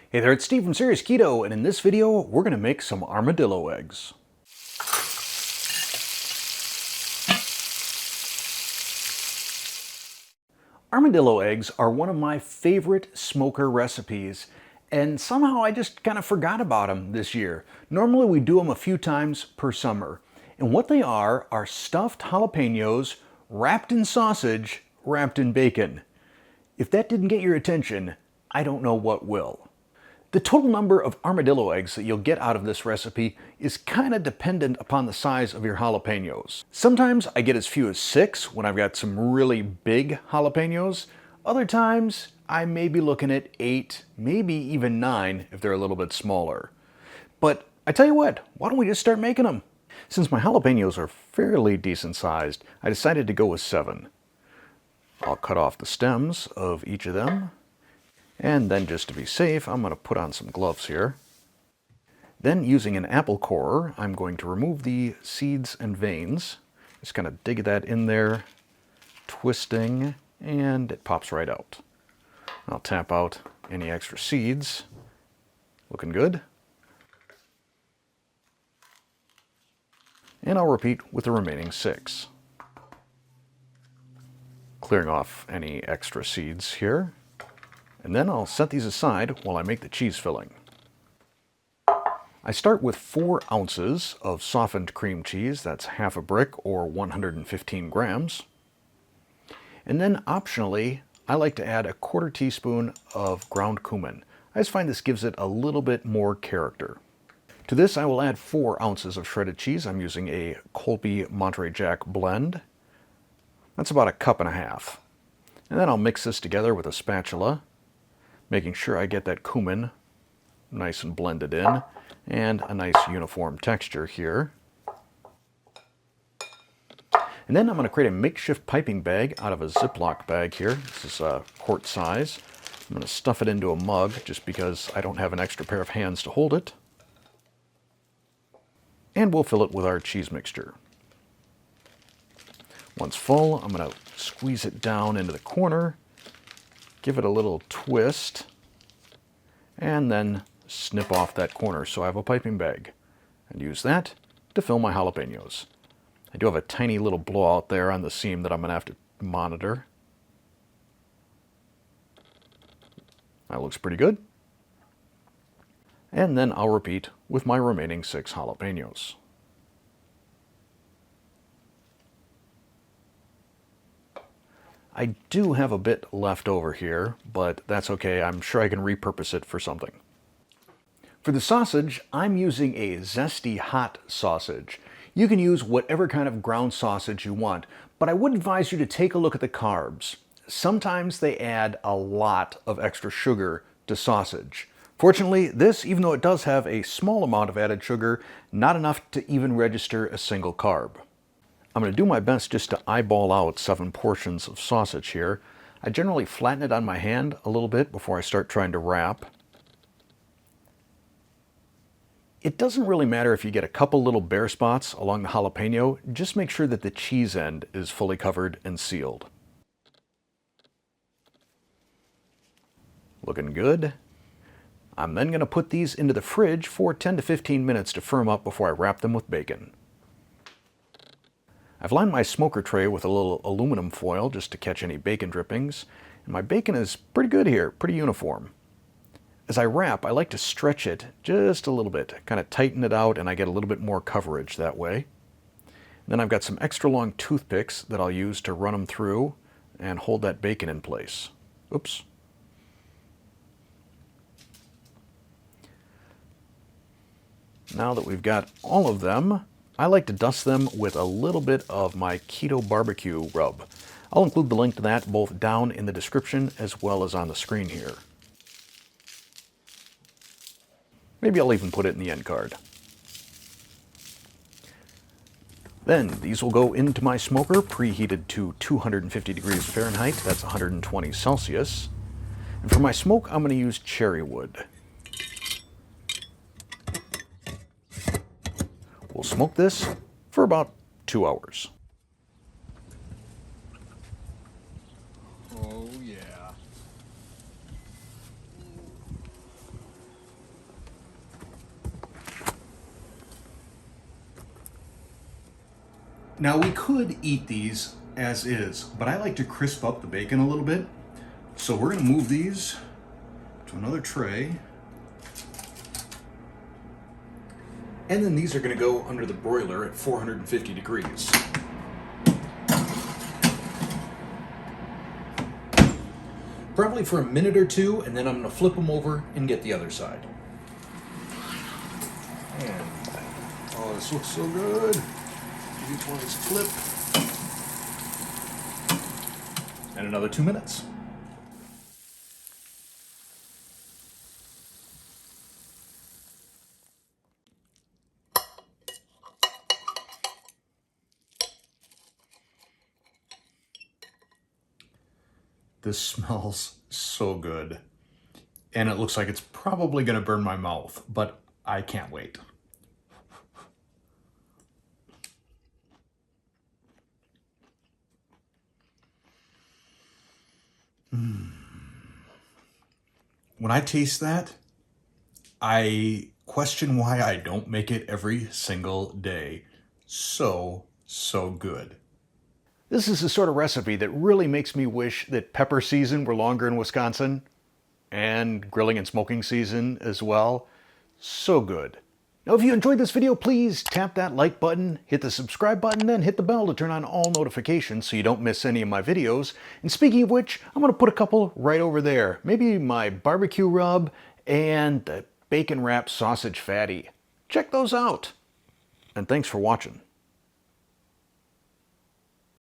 Hey there, it's Steve from Serious Keto, and in this video, we're going to make some armadillo eggs. Armadillo eggs are one of my favorite smoker recipes, and somehow I just kind of forgot about them this year. Normally we do them a few times per summer, and what they are stuffed jalapenos wrapped in sausage, wrapped in bacon. If that didn't get your attention, I don't know what will. The total number of armadillo eggs that you'll get out of this recipe is kind of dependent upon the size of your jalapenos. Sometimes I get as few as 6 when I've got some really big jalapenos. Other times I may be looking at 8, maybe even 9 if they're a little bit smaller. But I tell you what, why don't we just start making them? Since my jalapenos are fairly decent sized, I decided to go with 7. I'll cut off the stems of each of them. And then just to be safe, I'm going to put on some gloves here. Then using an apple corer, I'm going to remove the seeds and veins. Just kind of dig that in there, twisting, and it pops right out. I'll tap out any extra seeds. Looking good. And I'll repeat with the remaining 6. Clearing off any extra seeds here. And then I'll set these aside while I make the cheese filling. I start with 4 ounces of softened cream cheese, that's half a brick or 115 grams. And then optionally, I like to add a 1/4 teaspoon of ground cumin. I just find this gives it a little bit more character. To this I will add 4 ounces of shredded cheese. I'm using a Colby Monterey Jack blend. That's about 1.5 cups. And then I'll mix this together with a spatula, making sure I get that cumin nice and blended in, and a nice uniform texture here. And then I'm going to create a makeshift piping bag out of a Ziploc bag here. This is a quart size. I'm going to stuff it into a mug just because I don't have an extra pair of hands to hold it. And we'll fill it with our cheese mixture. Once full, I'm going to squeeze it down into the corner, give it a little twist, and then snip off that corner so I have a piping bag. And use that to fill my jalapenos. I do have a tiny little blowout there on the seam that I'm going to have to monitor. That looks pretty good. And then I'll repeat with my remaining 6 jalapenos. I do have a bit left over here, but that's okay. I'm sure I can repurpose it for something. For the sausage, I'm using a zesty hot sausage. You can use whatever kind of ground sausage you want, but I would advise you to take a look at the carbs. Sometimes they add a lot of extra sugar to sausage. Fortunately, this, even though it does have a small amount of added sugar, not enough to even register a single carb. I'm going to do my best just to eyeball out 7 portions of sausage here. I generally flatten it on my hand a little bit before I start trying to wrap. It doesn't really matter if you get a couple little bare spots along the jalapeno, just make sure that the cheese end is fully covered and sealed. Looking good. I'm then going to put these into the fridge for 10 to 15 minutes to firm up before I wrap them with bacon. I've lined my smoker tray with a little aluminum foil just to catch any bacon drippings, and my bacon is pretty good here, pretty uniform. As I wrap, I like to stretch it just a little bit, kind of tighten it out, and I get a little bit more coverage that way. And then I've got some extra long toothpicks that I'll use to run them through and hold that bacon in place. Oops. Now that we've got all of them, I like to dust them with a little bit of my Keto barbecue rub. I'll include the link to that both down in the description as well as on the screen here. Maybe I'll even put it in the end card. Then these will go into my smoker, preheated to 250 degrees Fahrenheit, that's 120 Celsius. And for my smoke, I'm going to use cherry wood. We'll smoke this for about 2 hours. Oh yeah. Now we could eat these as is, but I like to crisp up the bacon a little bit. So we're gonna move these to another tray. And then these are gonna go under the broiler at 450 degrees. Probably for a minute or two, and then I'm gonna flip them over and get the other side. And, oh, this looks so good. Each one is flip. And another 2 minutes. This smells so good. And it looks like it's probably gonna burn my mouth, but I can't wait. When I taste that, I question why I don't make it every single day. So good. This is the sort of recipe that really makes me wish that pepper season were longer in Wisconsin, and grilling and smoking season as well. So good. Now, if you enjoyed this video, please tap that like button, hit the subscribe button, then hit the bell to turn on all notifications so you don't miss any of my videos. And speaking of which, I'm going to put a couple right over there. Maybe my barbecue rub and the bacon wrapped sausage fatty. Check those out. And thanks for watching.